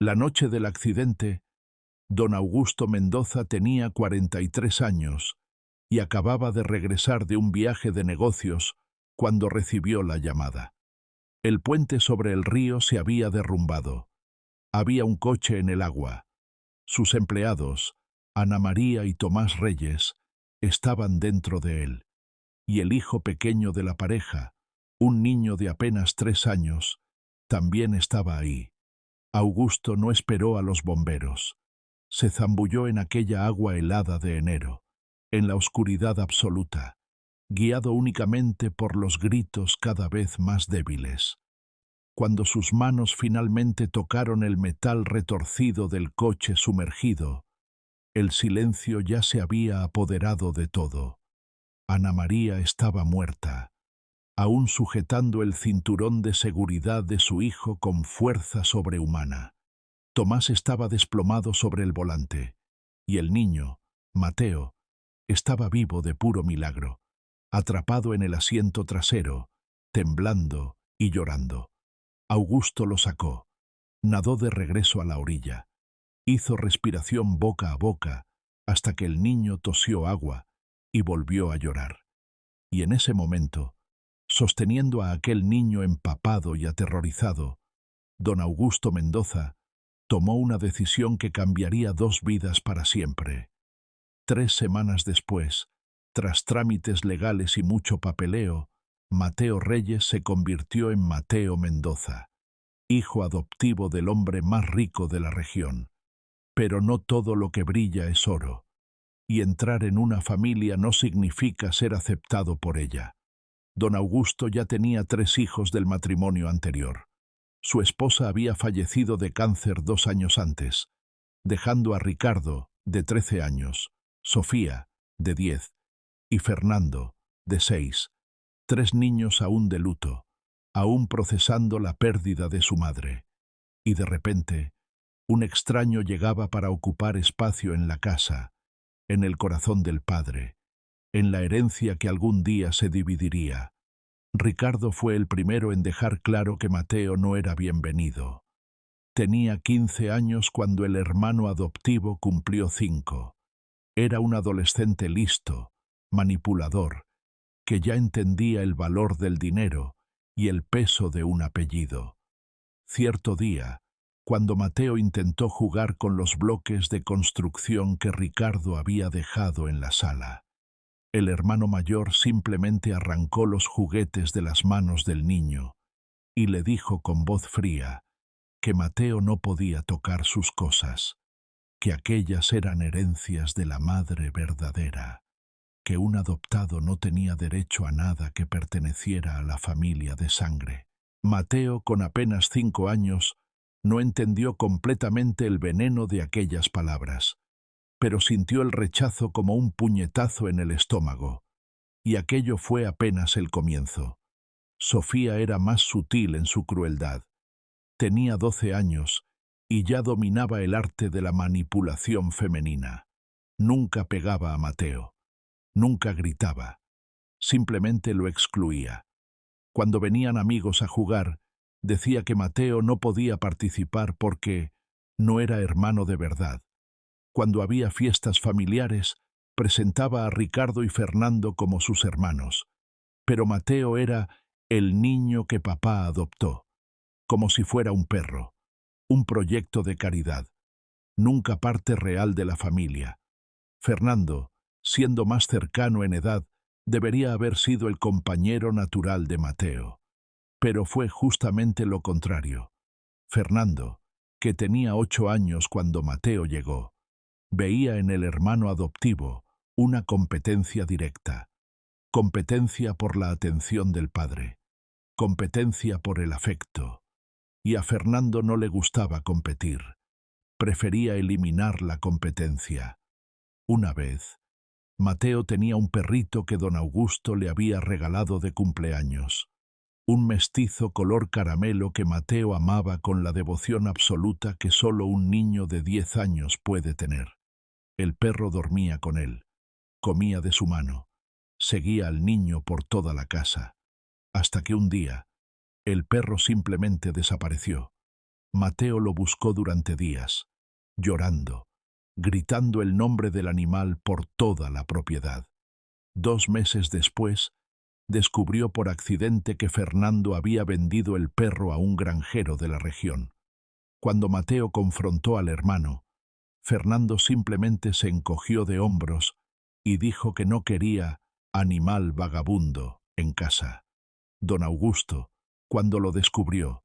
La noche del accidente, don Augusto Mendoza tenía 43 años y acababa de regresar de un viaje de negocios cuando recibió la llamada. El puente sobre el río se había derrumbado. Había un coche en el agua. Sus empleados, Ana María y Tomás Reyes, estaban dentro de él, y el hijo pequeño de la pareja, un niño de apenas 3 años, también estaba ahí. Augusto no esperó a los bomberos. Se zambulló en aquella agua helada de enero, en la oscuridad absoluta, guiado únicamente por los gritos cada vez más débiles. Cuando sus manos finalmente tocaron el metal retorcido del coche sumergido, el silencio ya se había apoderado de todo. Ana María estaba muerta, aún sujetando el cinturón de seguridad de su hijo con fuerza sobrehumana. Tomás estaba desplomado sobre el volante, y el niño, Mateo, estaba vivo de puro milagro, atrapado en el asiento trasero, temblando y llorando. Augusto lo sacó, nadó de regreso a la orilla, hizo respiración boca a boca hasta que el niño tosió agua y volvió a llorar. Y en ese momento, sosteniendo a aquel niño empapado y aterrorizado, don Augusto Mendoza tomó una decisión que cambiaría 2 vidas para siempre. 3 semanas después, tras trámites legales y mucho papeleo, Mateo Reyes se convirtió en Mateo Mendoza, hijo adoptivo del hombre más rico de la región. Pero no todo lo que brilla es oro, y entrar en una familia no significa ser aceptado por ella. Don Augusto ya tenía 3 hijos del matrimonio anterior. Su esposa había fallecido de cáncer 2 años antes, dejando a Ricardo, de 13 años, Sofía, de 10, y Fernando, de 6, 3 niños aún de luto, aún procesando la pérdida de su madre. Y de repente, un extraño llegaba para ocupar espacio en la casa, en el corazón del padre, en la herencia que algún día se dividiría. Ricardo fue el primero en dejar claro que Mateo no era bienvenido. Tenía 15 años cuando el hermano adoptivo cumplió 5. Era un adolescente listo, manipulador, que ya entendía el valor del dinero y el peso de un apellido. Cierto día, cuando Mateo intentó jugar con los bloques de construcción que Ricardo había dejado en la sala, el hermano mayor simplemente arrancó los juguetes de las manos del niño y le dijo con voz fría que Mateo no podía tocar sus cosas, que aquellas eran herencias de la madre verdadera, que un adoptado no tenía derecho a nada que perteneciera a la familia de sangre. Mateo, con apenas 5 años, no entendió completamente el veneno de aquellas palabras, pero sintió el rechazo como un puñetazo en el estómago, y aquello fue apenas el comienzo. Sofía era más sutil en su crueldad. Tenía 12 años y ya dominaba el arte de la manipulación femenina. Nunca pegaba a Mateo, nunca gritaba, simplemente lo excluía. Cuando venían amigos a jugar, decía que Mateo no podía participar porque no era hermano de verdad. Cuando había fiestas familiares, presentaba a Ricardo y Fernando como sus hermanos, pero Mateo era el niño que papá adoptó, como si fuera un perro, un proyecto de caridad, nunca parte real de la familia. Fernando, siendo más cercano en edad, debería haber sido el compañero natural de Mateo, pero fue justamente lo contrario. Fernando, que tenía 8 años cuando Mateo llegó, veía en el hermano adoptivo una competencia directa, competencia por la atención del padre, competencia por el afecto, y a Fernando no le gustaba competir, prefería eliminar la competencia. Una vez, Mateo tenía un perrito que don Augusto le había regalado de cumpleaños, un mestizo color caramelo que Mateo amaba con la devoción absoluta que solo un niño de 10 años puede tener. El perro dormía con él, comía de su mano, seguía al niño por toda la casa, hasta que un día, el perro simplemente desapareció. Mateo lo buscó durante días, llorando, gritando el nombre del animal por toda la propiedad. 2 meses después, descubrió por accidente que Fernando había vendido el perro a un granjero de la región. Cuando Mateo confrontó al hermano, Fernando simplemente se encogió de hombros y dijo que no quería animal vagabundo en casa. Don Augusto, cuando lo descubrió,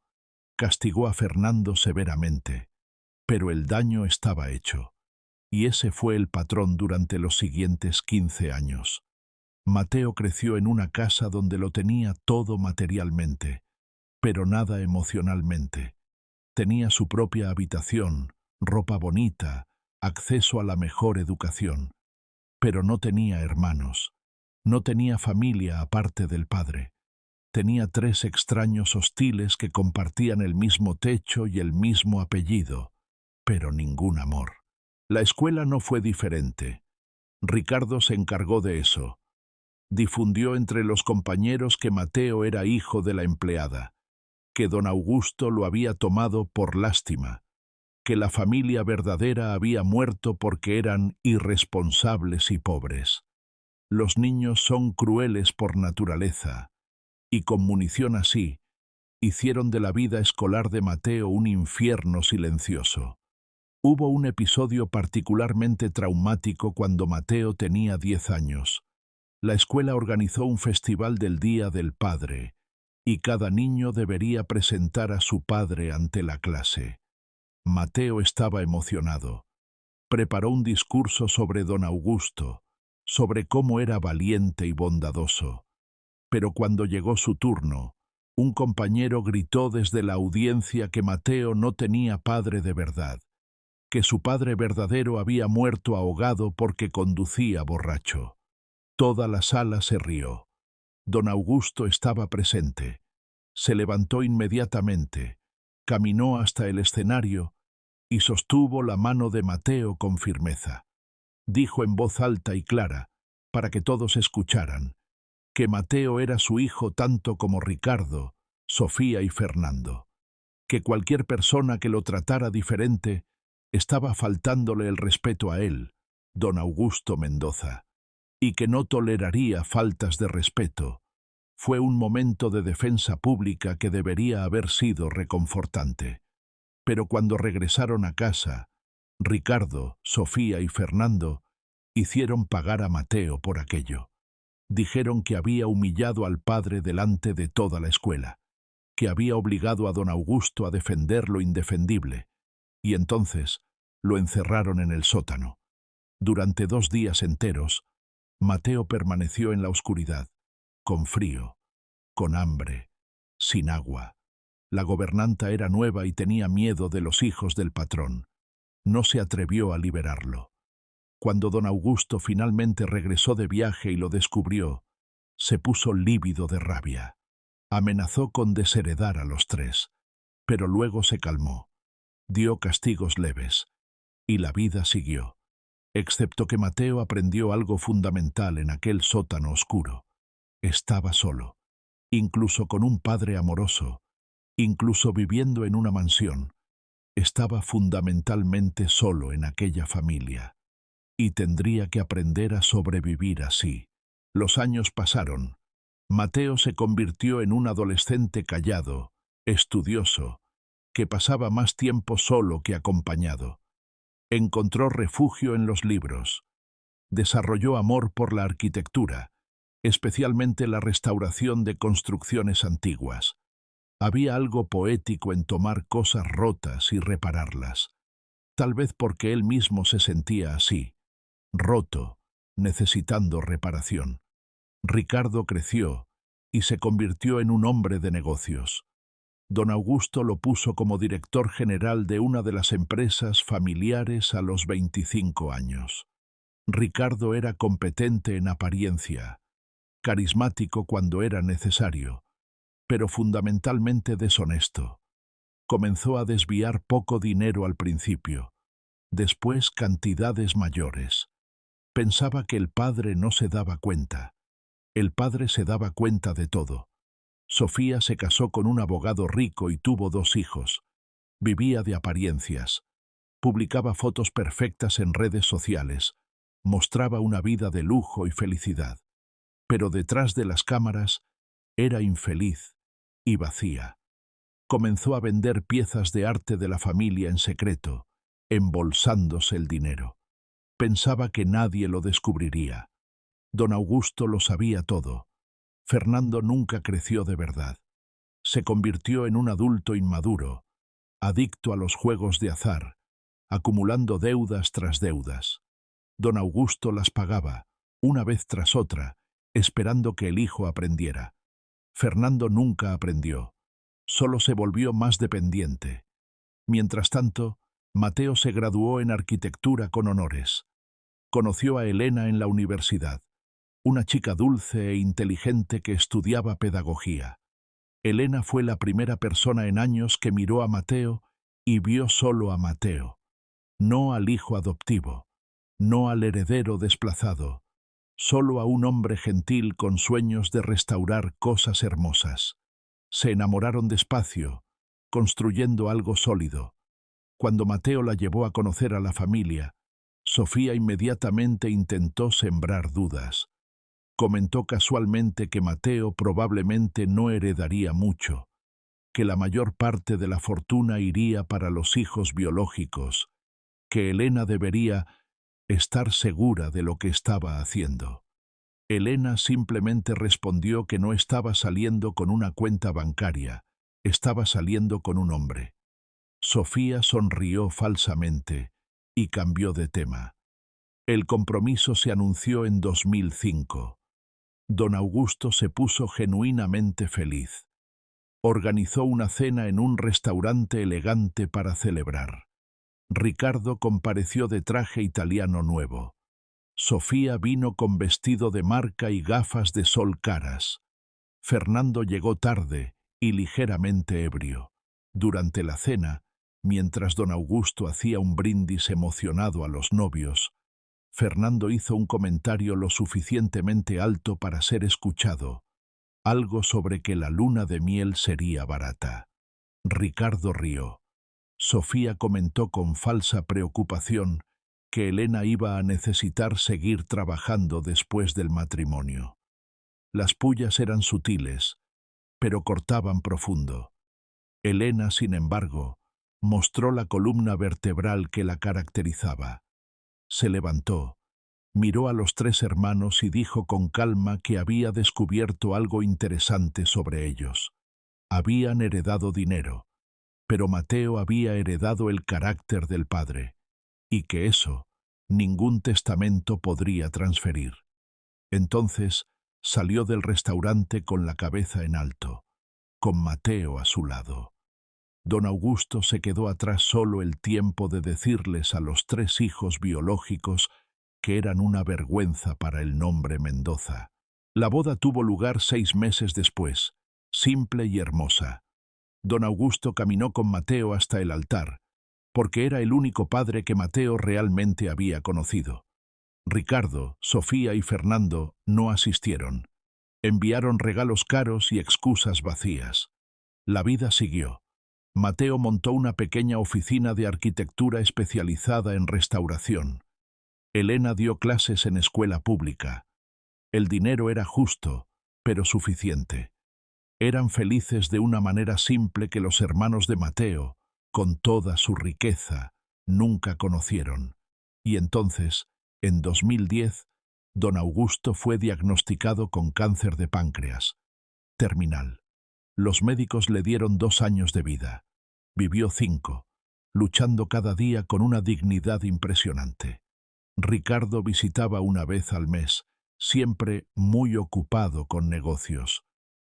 castigó a Fernando severamente, pero el daño estaba hecho, y ese fue el patrón durante los siguientes 15 años. Mateo creció en una casa donde lo tenía todo materialmente, pero nada emocionalmente. Tenía su propia habitación, ropa bonita, acceso a la mejor educación, pero no tenía hermanos, no tenía familia aparte del padre. Tenía 3 extraños hostiles que compartían el mismo techo y el mismo apellido, pero ningún amor. La escuela no fue diferente. Ricardo se encargó de eso. Difundió entre los compañeros que Mateo era hijo de la empleada, que don Augusto lo había tomado por lástima, que la familia verdadera había muerto porque eran irresponsables y pobres. Los niños son crueles por naturaleza, y con munición así, hicieron de la vida escolar de Mateo un infierno silencioso. Hubo un episodio particularmente traumático cuando Mateo tenía 10 años. La escuela organizó un festival del Día del Padre, y cada niño debería presentar a su padre ante la clase. Mateo estaba emocionado. Preparó un discurso sobre don Augusto, sobre cómo era valiente y bondadoso. Pero cuando llegó su turno, un compañero gritó desde la audiencia que Mateo no tenía padre de verdad, que su padre verdadero había muerto ahogado porque conducía borracho. Toda la sala se rió. Don Augusto estaba presente. Se levantó inmediatamente, caminó hasta el escenario y sostuvo la mano de Mateo con firmeza. Dijo en voz alta y clara, para que todos escucharan, que Mateo era su hijo tanto como Ricardo, Sofía y Fernando, que cualquier persona que lo tratara diferente estaba faltándole el respeto a él, don Augusto Mendoza, y que no toleraría faltas de respeto. Fue un momento de defensa pública que debería haber sido reconfortante. Pero cuando regresaron a casa, Ricardo, Sofía y Fernando hicieron pagar a Mateo por aquello. Dijeron que había humillado al padre delante de toda la escuela, que había obligado a don Augusto a defender lo indefendible, y entonces lo encerraron en el sótano. Durante 2 días enteros, Mateo permaneció en la oscuridad, con frío, con hambre, sin agua. La gobernanta era nueva y tenía miedo de los hijos del patrón. No se atrevió a liberarlo. Cuando don Augusto finalmente regresó de viaje y lo descubrió, se puso lívido de rabia. Amenazó con desheredar a los 3, pero luego se calmó. Dio castigos leves, y la vida siguió, excepto que Mateo aprendió algo fundamental en aquel sótano oscuro. Estaba solo, incluso con un padre amoroso, incluso viviendo en una mansión. Estaba fundamentalmente solo en aquella familia, y tendría que aprender a sobrevivir así. Los años pasaron. Mateo se convirtió en un adolescente callado, estudioso, que pasaba más tiempo solo que acompañado. Encontró refugio en los libros. Desarrolló amor por la arquitectura, especialmente la restauración de construcciones antiguas. Había algo poético en tomar cosas rotas y repararlas, tal vez porque él mismo se sentía así, roto, necesitando reparación. Ricardo creció y se convirtió en un hombre de negocios. Don Augusto lo puso como director general de una de las empresas familiares a los 25 años. Ricardo era competente en apariencia, carismático cuando era necesario, pero fundamentalmente deshonesto. Comenzó a desviar poco dinero al principio, después cantidades mayores. Pensaba que el padre no se daba cuenta. El padre se daba cuenta de todo. Sofía se casó con un abogado rico y tuvo 2 hijos, Vivía de apariencias. Publicaba fotos perfectas en redes sociales. Mostraba una vida de lujo y felicidad. Pero detrás de las cámaras era infeliz y vacía. Comenzó a vender piezas de arte de la familia en secreto, embolsándose el dinero. Pensaba que nadie lo descubriría. Don Augusto lo sabía todo. Fernando nunca creció de verdad. Se convirtió en un adulto inmaduro, adicto a los juegos de azar, acumulando deudas tras deudas. Don Augusto las pagaba, una vez tras otra, esperando que el hijo aprendiera. Fernando nunca aprendió, solo se volvió más dependiente. Mientras tanto, Mateo se graduó en arquitectura con honores. Conoció a Elena en la universidad, una chica dulce e inteligente que estudiaba pedagogía. Elena fue la primera persona en años que miró a Mateo y vio solo a Mateo, no al hijo adoptivo, no al heredero desplazado, solo a un hombre gentil con sueños de restaurar cosas hermosas. Se enamoraron despacio, construyendo algo sólido. Cuando Mateo la llevó a conocer a la familia, Sofía inmediatamente intentó sembrar dudas. Comentó casualmente que Mateo probablemente no heredaría mucho, que la mayor parte de la fortuna iría para los hijos biológicos, que Elena debería estar segura de lo que estaba haciendo. Elena simplemente respondió que no estaba saliendo con una cuenta bancaria, estaba saliendo con un hombre. Sofía sonrió falsamente y cambió de tema. El compromiso se anunció en 2005. Don Augusto se puso genuinamente feliz. Organizó una cena en un restaurante elegante para celebrar. Ricardo compareció de traje italiano nuevo. Sofía vino con vestido de marca y gafas de sol caras. Fernando llegó tarde y ligeramente ebrio. Durante la cena, mientras don Augusto hacía un brindis emocionado a los novios, Fernando hizo un comentario lo suficientemente alto para ser escuchado, algo sobre que la luna de miel sería barata. Ricardo rió. Sofía comentó con falsa preocupación que Elena iba a necesitar seguir trabajando después del matrimonio. Las pullas eran sutiles, pero cortaban profundo. Elena, sin embargo, mostró la columna vertebral que la caracterizaba. Se levantó, miró a los tres hermanos y dijo con calma que había descubierto algo interesante sobre ellos. Habían heredado dinero, pero Mateo había heredado el carácter del padre, y que eso ningún testamento podría transferir. Entonces salió del restaurante con la cabeza en alto, con Mateo a su lado. Don Augusto se quedó atrás solo el tiempo de decirles a los tres hijos biológicos que eran una vergüenza para el nombre Mendoza. La boda tuvo lugar 6 meses después, simple y hermosa. Don Augusto caminó con Mateo hasta el altar, porque era el único padre que Mateo realmente había conocido. Ricardo, Sofía y Fernando no asistieron. Enviaron regalos caros y excusas vacías. La vida siguió. Mateo montó una pequeña oficina de arquitectura especializada en restauración. Elena dio clases en escuela pública. El dinero era justo, pero suficiente. Eran felices de una manera simple que los hermanos de Mateo, con toda su riqueza, nunca conocieron. Y entonces, en 2010, don Augusto fue diagnosticado con cáncer de páncreas, terminal. Los médicos le dieron 2 años de vida. Vivió 5, luchando cada día con una dignidad impresionante. Ricardo visitaba una vez al mes, siempre muy ocupado con negocios.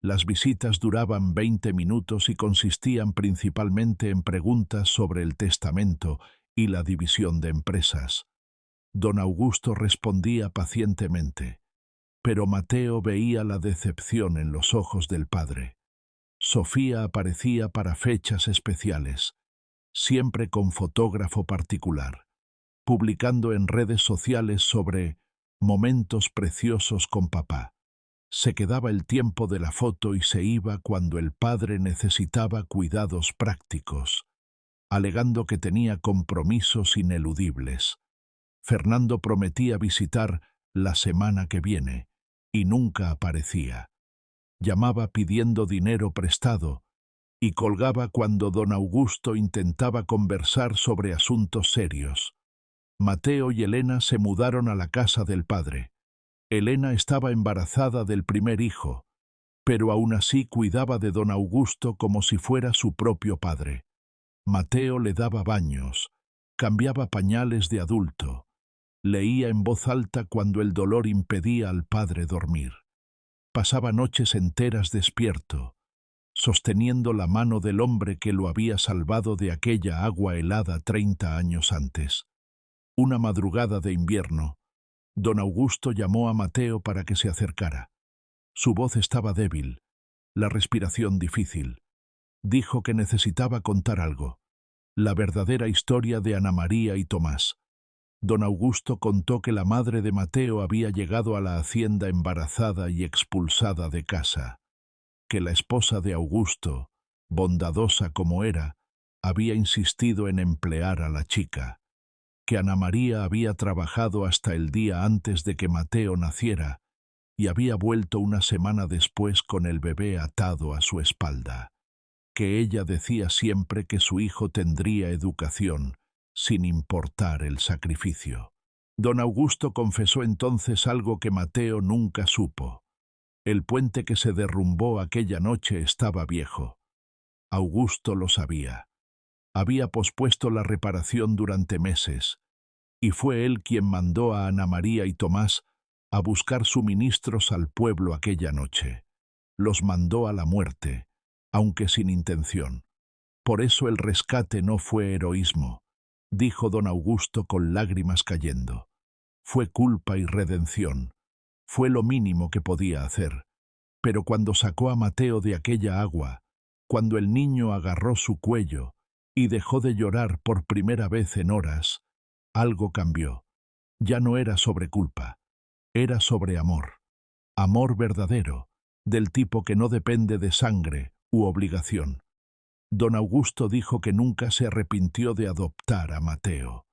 Las visitas duraban 20 minutos y consistían principalmente en preguntas sobre el testamento y la división de empresas. Don Augusto respondía pacientemente, pero Mateo veía la decepción en los ojos del padre. Sofía aparecía para fechas especiales, siempre con fotógrafo particular, publicando en redes sociales sobre momentos preciosos con papá. Se quedaba el tiempo de la foto y se iba cuando el padre necesitaba cuidados prácticos. alegando que tenía compromisos ineludibles. Fernando prometía visitar la semana que viene, y nunca aparecía. Llamaba pidiendo dinero prestado, y colgaba cuando don Augusto intentaba conversar sobre asuntos serios. Mateo y Elena se mudaron a la casa del padre. Elena estaba embarazada del primer hijo, pero aún así cuidaba de don Augusto como si fuera su propio padre. Mateo le daba baños, cambiaba pañales de adulto, leía en voz alta cuando el dolor impedía al padre dormir. Pasaba noches enteras despierto, sosteniendo la mano del hombre que lo había salvado de aquella agua helada 30 años antes. Una madrugada de invierno, don Augusto llamó a Mateo para que se acercara. Su voz estaba débil, la respiración difícil. Dijo que necesitaba contar algo, la verdadera historia de Ana María y Tomás. Don Augusto contó que la madre de Mateo había llegado a la hacienda embarazada y expulsada de casa, que la esposa de Augusto, bondadosa como era, había insistido en emplear a la chica, que Ana María había trabajado hasta el día antes de que Mateo naciera y había vuelto una semana después con el bebé atado a su espalda, que ella decía siempre que su hijo tendría educación, sin importar el sacrificio. Don Augusto confesó entonces algo que Mateo nunca supo. El puente que se derrumbó aquella noche estaba viejo. Augusto lo sabía. Había pospuesto la reparación durante meses, y fue él quien mandó a Ana María y Tomás a buscar suministros al pueblo aquella noche. Los mandó a la muerte, aunque sin intención. Por eso el rescate no fue heroísmo, dijo don Augusto con lágrimas cayendo. Fue culpa y redención. Fue lo mínimo que podía hacer. Pero cuando sacó a Mateo de aquella agua, cuando el niño agarró su cuello y dejó de llorar por primera vez en horas, algo cambió. Ya no era sobre culpa, era sobre amor. Amor verdadero, del tipo que no depende de sangre u obligación. Don Augusto dijo que nunca se arrepintió de adoptar a Mateo,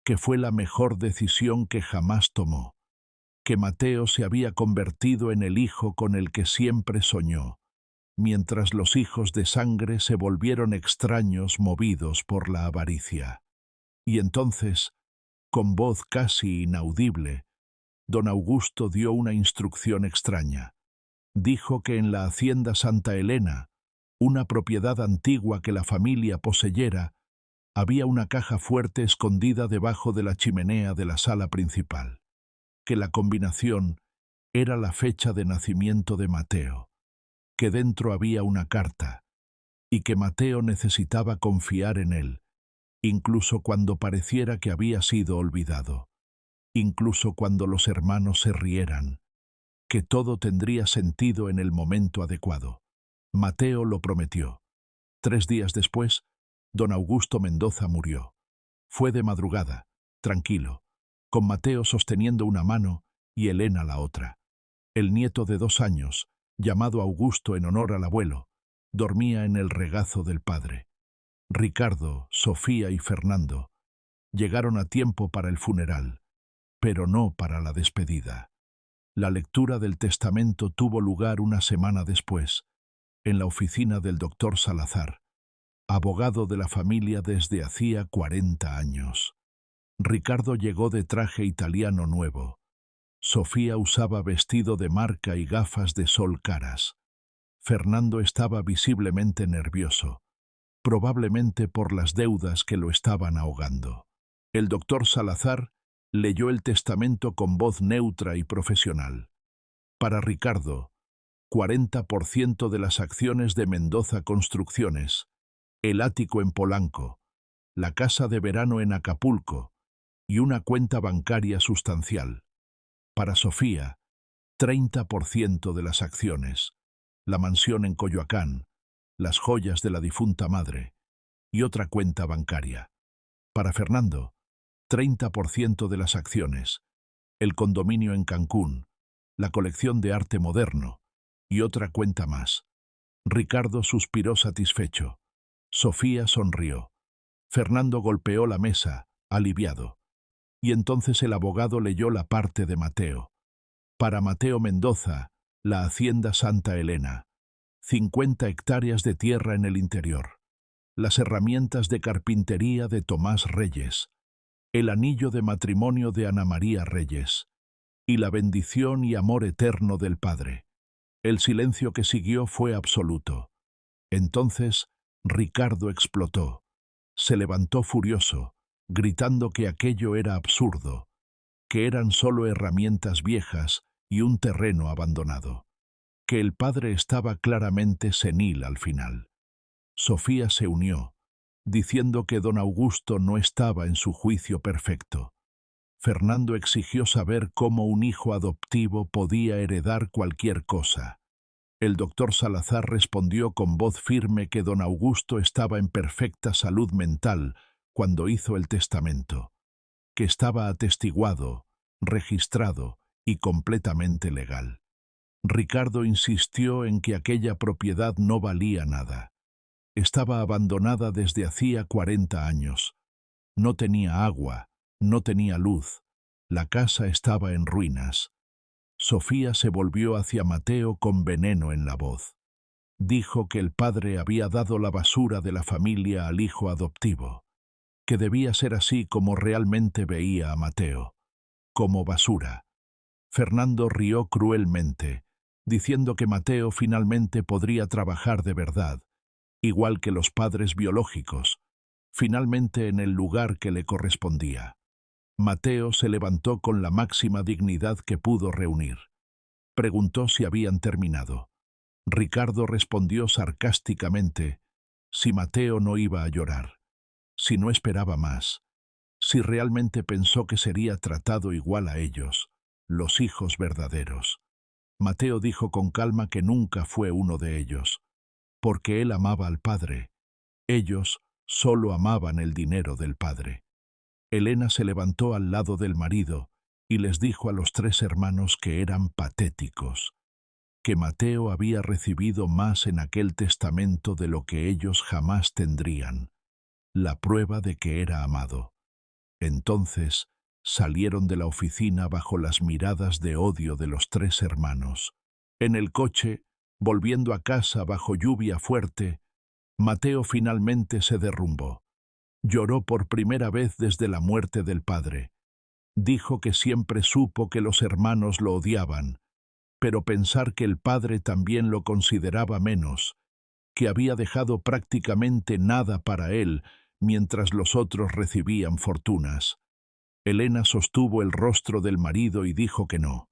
que fue la mejor decisión que jamás tomó, que Mateo se había convertido en el hijo con el que siempre soñó, mientras los hijos de sangre se volvieron extraños movidos por la avaricia. Y entonces, con voz casi inaudible, don Augusto dio una instrucción extraña. Dijo que en la hacienda Santa Elena, una propiedad antigua que la familia poseyera, había una caja fuerte escondida debajo de la chimenea de la sala principal, que la combinación era la fecha de nacimiento de Mateo, que dentro había una carta, y que Mateo necesitaba confiar en él, incluso cuando pareciera que había sido olvidado, incluso cuando los hermanos se rieran, que todo tendría sentido en el momento adecuado. Mateo lo prometió. 3 días después, don Augusto Mendoza murió. Fue de madrugada, tranquilo, con Mateo sosteniendo una mano y Elena la otra. El nieto de 2 años, llamado Augusto en honor al abuelo, dormía en el regazo del padre. Ricardo, Sofía y Fernando llegaron a tiempo para el funeral, pero no para la despedida. La lectura del testamento tuvo lugar una semana después, en la oficina del doctor Salazar, abogado de la familia desde hacía 40 años. Ricardo llegó de traje italiano nuevo. Sofía usaba vestido de marca y gafas de sol caras. Fernando estaba visiblemente nervioso, probablemente por las deudas que lo estaban ahogando. El doctor Salazar leyó el testamento con voz neutra y profesional. Para Ricardo, 40% de las acciones de Mendoza Construcciones, el ático en Polanco, la casa de verano en Acapulco y una cuenta bancaria sustancial. Para Sofía, 30% de las acciones, la mansión en Coyoacán, las joyas de la difunta madre y otra cuenta bancaria. Para Fernando, 30% de las acciones, el condominio en Cancún, la colección de arte moderno y otra cuenta más. Ricardo suspiró satisfecho. Sofía sonrió. Fernando golpeó la mesa, aliviado. Y entonces el abogado leyó la parte de Mateo. Para Mateo Mendoza, la hacienda Santa Elena. 50 hectáreas de tierra en el interior. Las herramientas de carpintería de Tomás Reyes. El anillo de matrimonio de Ana María Reyes. Y la bendición y amor eterno del Padre. El silencio que siguió fue absoluto. Entonces, Ricardo explotó. Se levantó furioso, gritando que aquello era absurdo, que eran solo herramientas viejas y un terreno abandonado, que el padre estaba claramente senil al final. Sofía se unió, diciendo que don Augusto no estaba en su juicio perfecto. Fernando exigió saber cómo un hijo adoptivo podía heredar cualquier cosa. El doctor Salazar respondió con voz firme que don Augusto estaba en perfecta salud mental cuando hizo el testamento, que estaba atestiguado, registrado y completamente legal. Ricardo insistió en que aquella propiedad no valía nada. Estaba abandonada desde hacía 40 años. No tenía agua, no tenía luz. La casa estaba en ruinas. Sofía se volvió hacia Mateo con veneno en la voz. Dijo que el padre había dado la basura de la familia al hijo adoptivo, que debía ser así como realmente veía a Mateo, como basura. Fernando rió cruelmente, diciendo que Mateo finalmente podría trabajar de verdad, igual que los padres biológicos, finalmente en el lugar que le correspondía. Mateo se levantó con la máxima dignidad que pudo reunir. Preguntó si habían terminado. Ricardo respondió sarcásticamente si Mateo no iba a llorar, si no esperaba más, si realmente pensó que sería tratado igual a ellos, los hijos verdaderos. Mateo dijo con calma que nunca fue uno de ellos, porque él amaba al padre. Ellos solo amaban el dinero del padre. Elena se levantó al lado del marido y les dijo a los 3 hermanos que eran patéticos, que Mateo había recibido más en aquel testamento de lo que ellos jamás tendrían, la prueba de que era amado. Entonces salieron de la oficina bajo las miradas de odio de los 3 hermanos. En el coche, volviendo a casa bajo lluvia fuerte, Mateo finalmente se derrumbó. Lloró por primera vez desde la muerte del padre. Dijo que siempre supo que los hermanos lo odiaban, pero pensar que el padre también lo consideraba menos, que había dejado prácticamente nada para él mientras los otros recibían fortunas. Elena sostuvo el rostro del marido y dijo que no,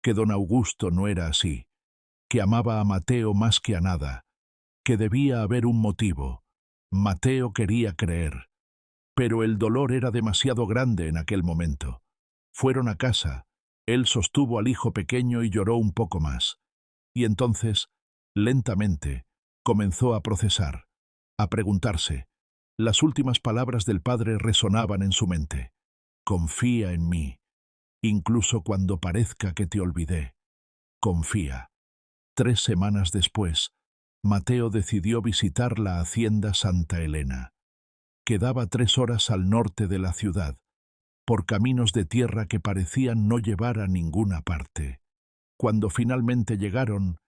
que don Augusto no era así, que amaba a Mateo más que a nada, que debía haber un motivo. Mateo quería creer, pero el dolor era demasiado grande en aquel momento. Fueron a casa, él sostuvo al hijo pequeño y lloró un poco más. Y entonces, lentamente, comenzó a procesar, a preguntarse. Las últimas palabras del padre resonaban en su mente. Confía en mí, incluso cuando parezca que te olvidé. Confía. 3 semanas después, Mateo decidió visitar la hacienda Santa Elena. Quedaba 3 horas al norte de la ciudad, por caminos de tierra que parecían no llevar a ninguna parte. Cuando finalmente llegaron,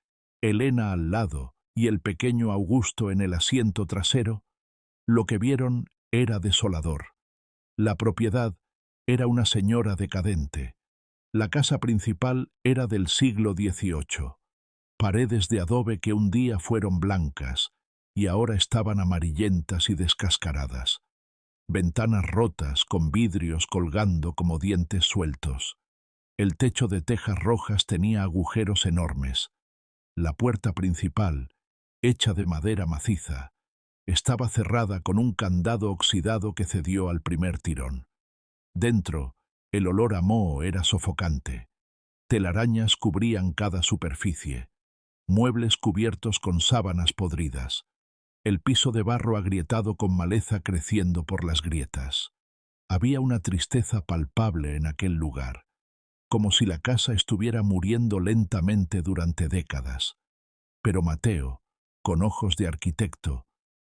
Elena al lado y el pequeño Augusto en el asiento trasero, lo que vieron era desolador. La propiedad era una señora decadente. La casa principal era del siglo XVIII. Paredes de adobe que un día fueron blancas y ahora estaban amarillentas y descascaradas. Ventanas rotas con vidrios colgando como dientes sueltos. El techo de tejas rojas tenía agujeros enormes. La puerta principal, hecha de madera maciza, estaba cerrada con un candado oxidado que cedió al primer tirón. Dentro, el olor a moho era sofocante. Telarañas cubrían cada superficie. Muebles cubiertos con sábanas podridas. El piso de barro agrietado con maleza creciendo por las grietas. Había una tristeza palpable en aquel lugar, como si la casa estuviera muriendo lentamente durante décadas. Pero Mateo, con ojos de arquitecto,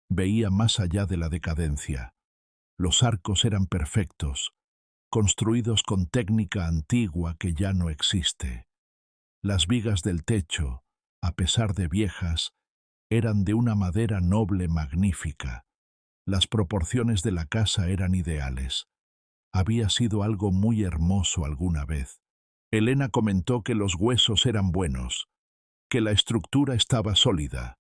veía más allá de la decadencia. Los arcos eran perfectos, construidos con técnica antigua que ya no existe. Las vigas del techo, a pesar de viejas, eran de una madera noble magnífica. Las proporciones de la casa eran ideales. Había sido algo muy hermoso alguna vez. Elena comentó que los huesos eran buenos, que la estructura estaba sólida.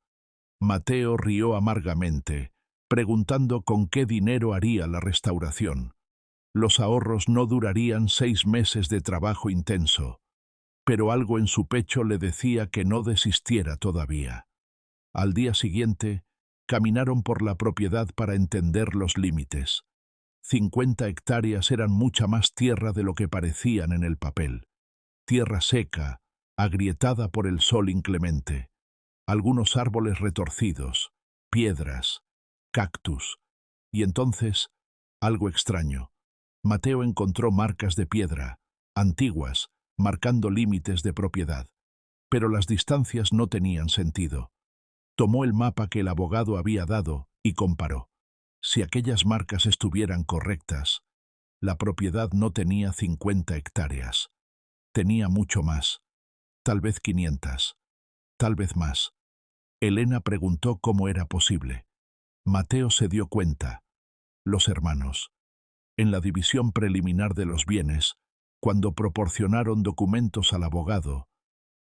Mateo rió amargamente, preguntando con qué dinero haría la restauración. Los ahorros no durarían 6 meses de trabajo intenso, pero algo en su pecho le decía que no desistiera todavía. Al día siguiente, caminaron por la propiedad para entender los límites. 50 hectáreas eran mucha más tierra de lo que parecían en el papel. Tierra seca, agrietada por el sol inclemente. Algunos árboles retorcidos, piedras, cactus. Y entonces, algo extraño. Mateo encontró marcas de piedra, antiguas, marcando límites de propiedad. Pero las distancias no tenían sentido. Tomó el mapa que el abogado había dado y comparó. Si aquellas marcas estuvieran correctas, la propiedad no tenía 50 hectáreas. Tenía mucho más, tal vez 500, tal vez más. Elena preguntó cómo era posible. Mateo se dio cuenta. Los hermanos. En la división preliminar de los bienes, cuando proporcionaron documentos al abogado,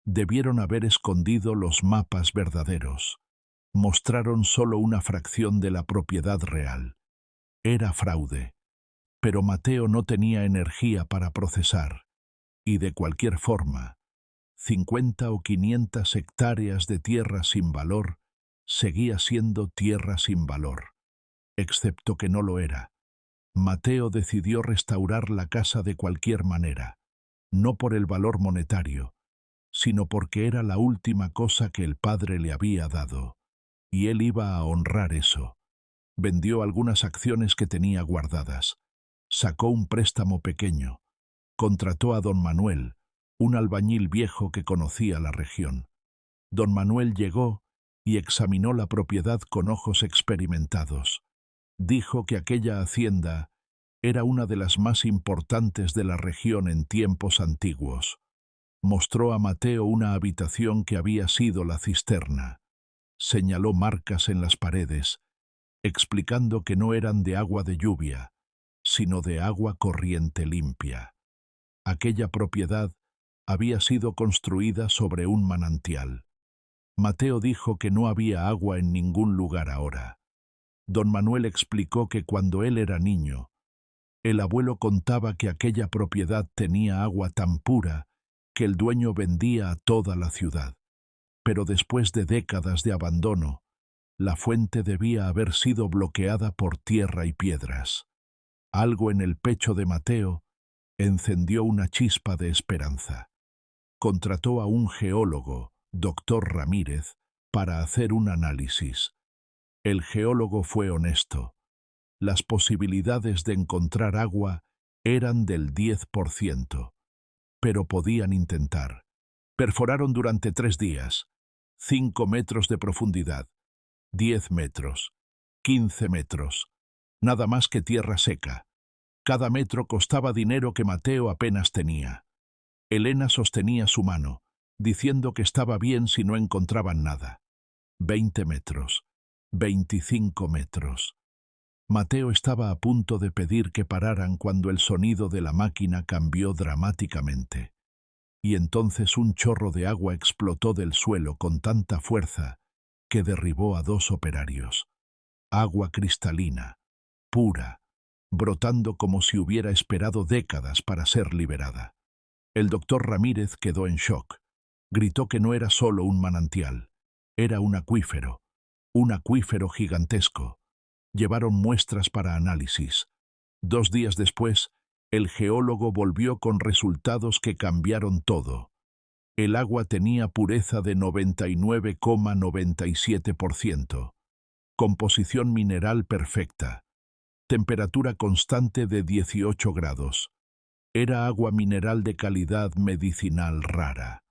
debieron haber escondido los mapas verdaderos. Mostraron solo una fracción de la propiedad real. Era fraude. Pero Mateo no tenía energía para procesar. Y de cualquier forma, 50 o 500 hectáreas de tierra sin valor seguía siendo tierra sin valor. Excepto que no lo era. Mateo decidió restaurar la casa de cualquier manera, no por el valor monetario, sino porque era la última cosa que el padre le había dado, y él iba a honrar eso. Vendió algunas acciones que tenía guardadas, sacó un préstamo pequeño, contrató a don Manuel, un albañil viejo que conocía la región. Don Manuel llegó y examinó la propiedad con ojos experimentados. Dijo que aquella hacienda era una de las más importantes de la región en tiempos antiguos. Mostró a Mateo una habitación que había sido la cisterna. Señaló marcas en las paredes, explicando que no eran de agua de lluvia, sino de agua corriente limpia. Aquella propiedad había sido construida sobre un manantial. Mateo dijo que no había agua en ningún lugar ahora. Don Manuel explicó que cuando él era niño, el abuelo contaba que aquella propiedad tenía agua tan pura que el dueño vendía a toda la ciudad. Pero después de décadas de abandono, la fuente debía haber sido bloqueada por tierra y piedras. Algo en el pecho de Mateo encendió una chispa de esperanza. Contrató a un geólogo, doctor Ramírez, para hacer un análisis. El geólogo fue honesto. Las posibilidades de encontrar agua eran del 10%, pero podían intentar. Perforaron durante 3 días, 5 metros de profundidad, 10 metros, 15 metros, nada más que tierra seca. Cada metro costaba dinero que Mateo apenas tenía. Elena sostenía su mano, diciendo que estaba bien si no encontraban nada. 20 metros, 25 metros. Mateo estaba a punto de pedir que pararan cuando el sonido de la máquina cambió dramáticamente. Y entonces un chorro de agua explotó del suelo con tanta fuerza que derribó a 2 operarios. Agua cristalina, pura, brotando como si hubiera esperado décadas para ser liberada. El doctor Ramírez quedó en shock. Gritó que no era solo un manantial, era un acuífero gigantesco. Llevaron muestras para análisis. 2 días después, el geólogo volvió con resultados que cambiaron todo. El agua tenía pureza de 99,97%, composición mineral perfecta, temperatura constante de 18 grados. Era agua mineral de calidad medicinal rara.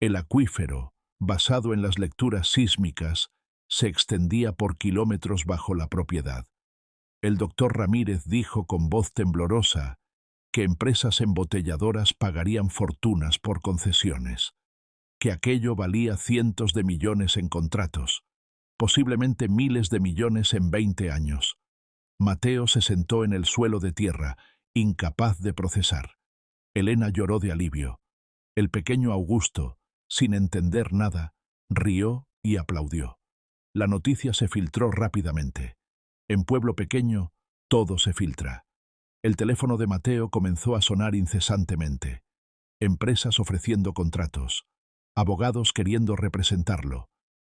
El acuífero, basado en las lecturas sísmicas, se extendía por kilómetros bajo la propiedad. El doctor Ramírez dijo con voz temblorosa que empresas embotelladoras pagarían fortunas por concesiones, que aquello valía cientos de millones en contratos, posiblemente miles de millones en 20 años. Mateo se sentó en el suelo de tierra, incapaz de procesar. Elena lloró de alivio. El pequeño Augusto, sin entender nada, rió y aplaudió. La noticia se filtró rápidamente. En pueblo pequeño, todo se filtra. El teléfono de Mateo comenzó a sonar incesantemente. Empresas ofreciendo contratos, abogados queriendo representarlo.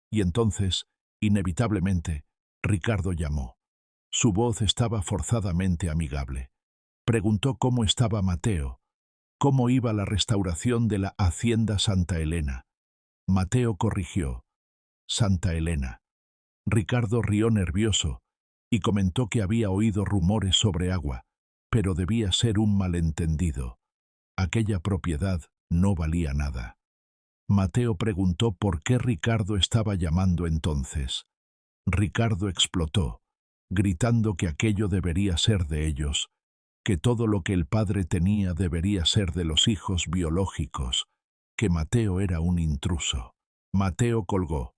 Y entonces, inevitablemente, Ricardo llamó. Su voz estaba forzadamente amigable. Preguntó cómo estaba Mateo, cómo iba la restauración de la Hacienda Santa Elena. Mateo corrigió: Santa Elena. Ricardo rió nervioso y comentó que había oído rumores sobre agua, pero debía ser un malentendido. Aquella propiedad no valía nada. Mateo preguntó por qué Ricardo estaba llamando entonces. Ricardo explotó, gritando que aquello debería ser de ellos, que todo lo que el padre tenía debería ser de los hijos biológicos, que Mateo era un intruso. Mateo colgó.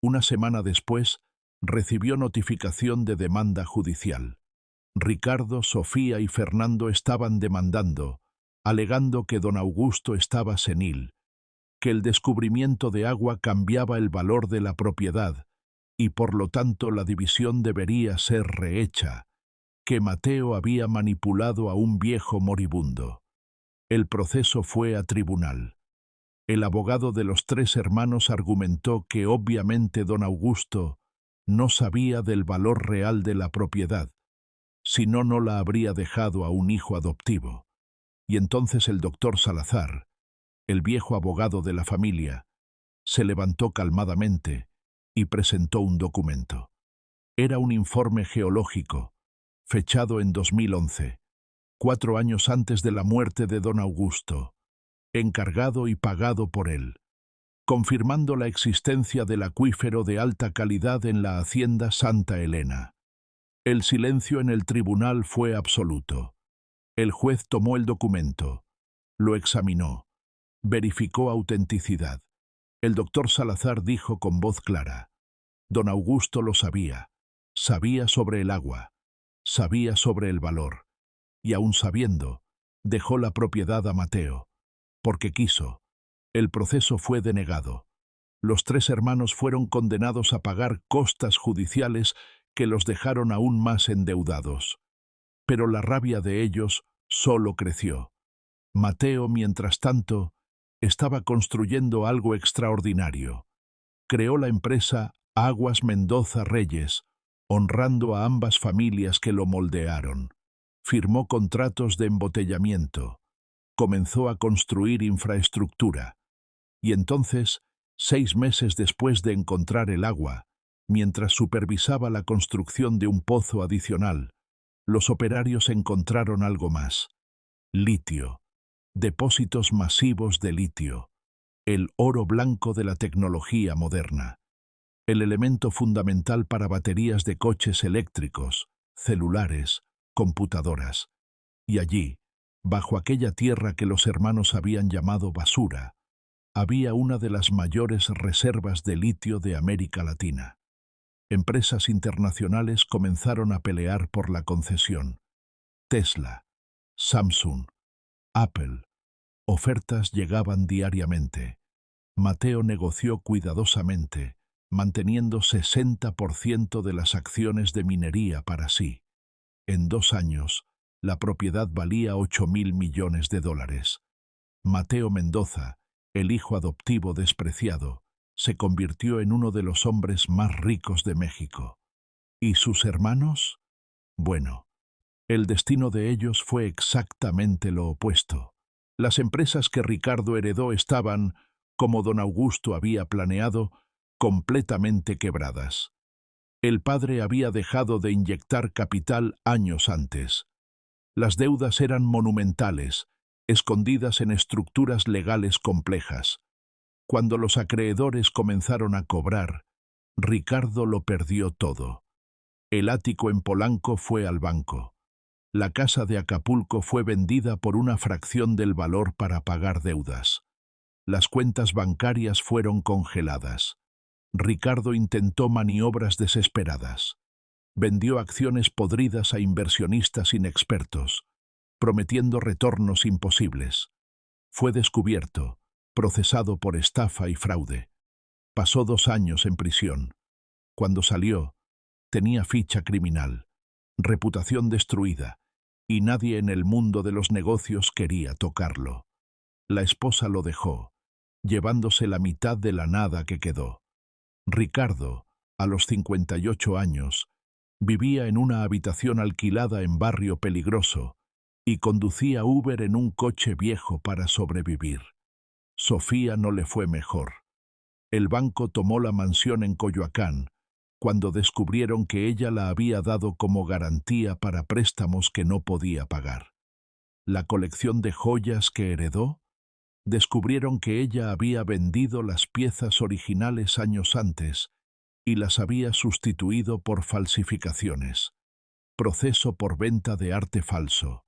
Una semana después, recibió notificación de demanda judicial. Ricardo, Sofía y Fernando estaban demandando, alegando que don Augusto estaba senil, que el descubrimiento de agua cambiaba el valor de la propiedad y por lo tanto la división debería ser rehecha, que Mateo había manipulado a un viejo moribundo. El proceso fue a tribunal. El abogado de los tres hermanos argumentó que obviamente don Augusto no sabía del valor real de la propiedad, si no, no la habría dejado a un hijo adoptivo. Y entonces el doctor Salazar, el viejo abogado de la familia, se levantó calmadamente y presentó un documento. Era un informe geológico, fechado en 2011, 4 años antes de la muerte de don Augusto, encargado y pagado por él, confirmando la existencia del acuífero de alta calidad en la Hacienda Santa Elena. El silencio en el tribunal fue absoluto. El juez tomó el documento, lo examinó, verificó autenticidad. El doctor Salazar dijo con voz clara: don Augusto lo sabía, sabía sobre el agua, sabía sobre el valor, y aun sabiendo, dejó la propiedad a Mateo, porque quiso. El proceso fue denegado. Los tres hermanos fueron condenados a pagar costas judiciales que los dejaron aún más endeudados. Pero la rabia de ellos solo creció. Mateo, mientras tanto, estaba construyendo algo extraordinario. Creó la empresa Aguas Mendoza Reyes, honrando a ambas familias que lo moldearon. Firmó contratos de embotellamiento. Comenzó a construir infraestructura. Y entonces, 6 meses después de encontrar el agua, mientras supervisaba la construcción de un pozo adicional, los operarios encontraron algo más: litio, depósitos masivos de litio, el oro blanco de la tecnología moderna, el elemento fundamental para baterías de coches eléctricos, celulares, computadoras. Y allí, bajo aquella tierra que los hermanos habían llamado basura, había una de las mayores reservas de litio de América Latina. Empresas internacionales comenzaron a pelear por la concesión. Tesla, Samsung, Apple. Ofertas llegaban diariamente. Mateo negoció cuidadosamente, manteniendo 60% de las acciones de minería para sí. En 2 años, la propiedad valía $8.000 millones. Mateo Mendoza, el hijo adoptivo despreciado, se convirtió en uno de los hombres más ricos de México. ¿Y sus hermanos? Bueno, el destino de ellos fue exactamente lo opuesto. Las empresas que Ricardo heredó estaban, como don Augusto había planeado, completamente quebradas. El padre había dejado de inyectar capital años antes. Las deudas eran monumentales, escondidas en estructuras legales complejas. Cuando los acreedores comenzaron a cobrar, Ricardo lo perdió todo. El ático en Polanco fue al banco. La casa de Acapulco fue vendida por una fracción del valor para pagar deudas. Las cuentas bancarias fueron congeladas. Ricardo intentó maniobras desesperadas. Vendió acciones podridas a inversionistas inexpertos, prometiendo retornos imposibles. Fue descubierto, procesado por estafa y fraude. Pasó 2 años en prisión. Cuando salió, tenía ficha criminal, reputación destruida, y nadie en el mundo de los negocios quería tocarlo. La esposa lo dejó, llevándose la mitad de la nada que quedó. Ricardo, a los 58 años, vivía en una habitación alquilada en barrio peligroso y conducía Uber en un coche viejo para sobrevivir. Sofía no le fue mejor. El banco tomó la mansión en Coyoacán cuando descubrieron que ella la había dado como garantía para préstamos que no podía pagar. La colección de joyas que heredó, descubrieron que ella había vendido las piezas originales años antes y las había sustituido por falsificaciones. Proceso por venta de arte falso,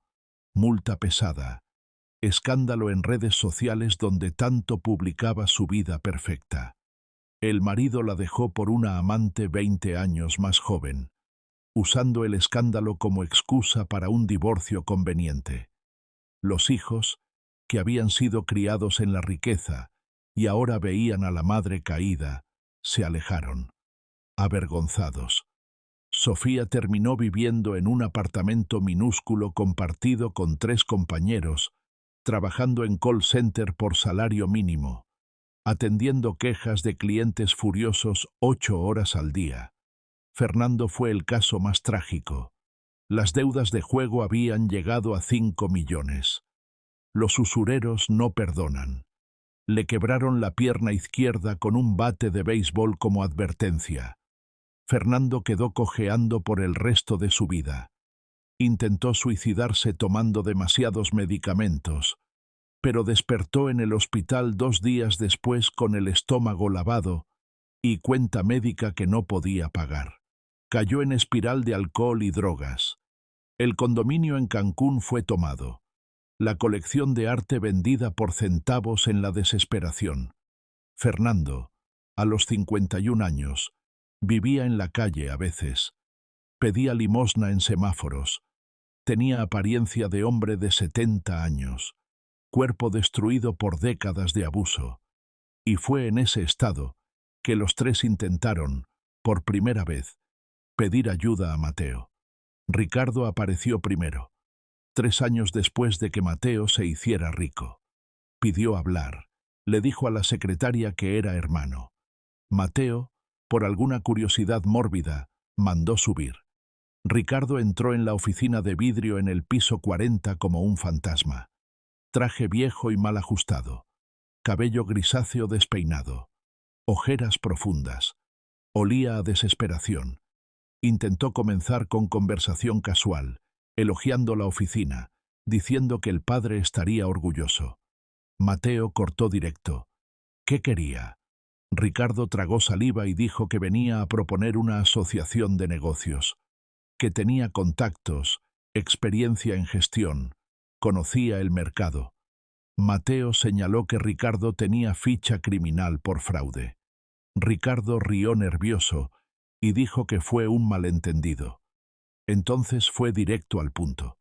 multa pesada, escándalo en redes sociales donde tanto publicaba su vida perfecta. El marido la dejó por una amante 20 años más joven, usando el escándalo como excusa para un divorcio conveniente. Los hijos, que habían sido criados en la riqueza y ahora veían a la madre caída, se alejaron, avergonzados. Sofía terminó viviendo en un apartamento minúsculo compartido con 3 compañeros, trabajando en call center por salario mínimo, atendiendo quejas de clientes furiosos 8 horas al día. Fernando fue el caso más trágico. Las deudas de juego habían llegado a 5 millones. Los usureros no perdonan. Le quebraron la pierna izquierda con un bate de béisbol como advertencia. Fernando quedó cojeando por el resto de su vida. Intentó suicidarse tomando demasiados medicamentos, pero despertó en el hospital 2 días después con el estómago lavado y cuenta médica que no podía pagar. Cayó en espiral de alcohol y drogas. El condominio en Cancún fue tomado. La colección de arte vendida por centavos en la desesperación. Fernando, a los 51 años, vivía en la calle a veces. Pedía limosna en semáforos. Tenía apariencia de hombre de 70 años. Cuerpo destruido por décadas de abuso. Y fue en ese estado que los 3 intentaron, por primera vez, pedir ayuda a Mateo. Ricardo apareció primero, 3 años después de que Mateo se hiciera rico. Pidió hablar. Le dijo a la secretaria que era hermano. Mateo, por alguna curiosidad mórbida, mandó subir. Ricardo entró en la oficina de vidrio en el piso 40 como un fantasma. Traje viejo y mal ajustado. Cabello grisáceo despeinado. Ojeras profundas. Olía a desesperación. Intentó comenzar con conversación casual, elogiando la oficina, diciendo que el padre estaría orgulloso. Mateo cortó directo. ¿Qué quería? Ricardo tragó saliva y dijo que venía a proponer una asociación de negocios, que tenía contactos, experiencia en gestión, conocía el mercado. Mateo señaló que Ricardo tenía ficha criminal por fraude. Ricardo rió nervioso y dijo que fue un malentendido. Entonces fue directo al punto.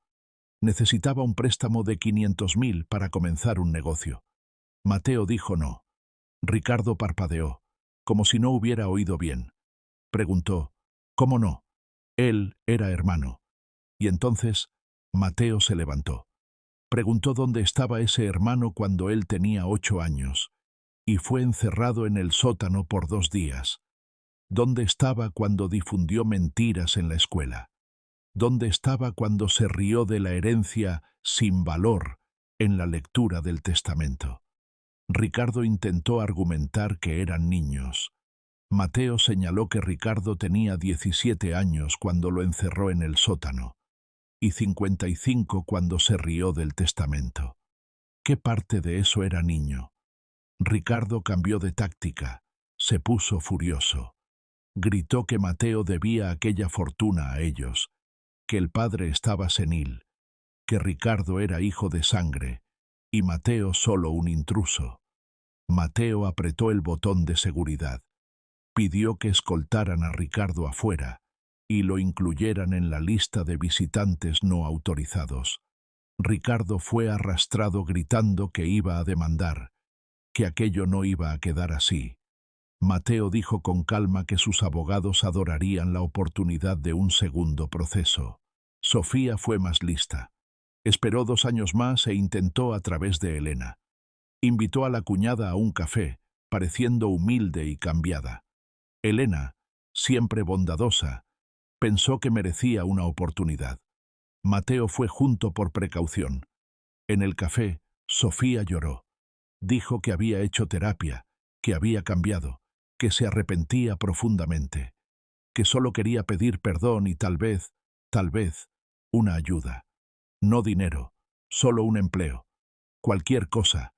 Necesitaba un préstamo de 500.000 para comenzar un negocio. Mateo dijo no. Ricardo parpadeó, como si no hubiera oído bien. Preguntó, ¿cómo no? Él era hermano. Y entonces Mateo se levantó. Preguntó dónde estaba ese hermano cuando él tenía 8 años, y fue encerrado en el sótano por 2 días. ¿Dónde estaba cuando difundió mentiras en la escuela? ¿Dónde estaba cuando se rió de la herencia sin valor en la lectura del testamento? Ricardo intentó argumentar que eran niños. Mateo señaló que Ricardo tenía 17 años cuando lo encerró en el sótano, y 55 cuando se rió del testamento. ¿Qué parte de eso era niño? Ricardo cambió de táctica, se puso furioso. Gritó que Mateo debía aquella fortuna a ellos, que el padre estaba senil, que Ricardo era hijo de sangre y Mateo solo un intruso. Mateo apretó el botón de seguridad, pidió que escoltaran a Ricardo afuera y lo incluyeran en la lista de visitantes no autorizados. Ricardo fue arrastrado gritando que iba a demandar, que aquello no iba a quedar así. Mateo dijo con calma que sus abogados adorarían la oportunidad de un segundo proceso. Sofía fue más lista. Esperó 2 años más e intentó a través de Elena. Invitó a la cuñada a un café, pareciendo humilde y cambiada. Elena, siempre bondadosa, pensó que merecía una oportunidad. Mateo fue junto por precaución. En el café, Sofía lloró. Dijo que había hecho terapia, que había cambiado, que se arrepentía profundamente, que solo quería pedir perdón y tal vez, una ayuda. No dinero, solo un empleo. Cualquier cosa.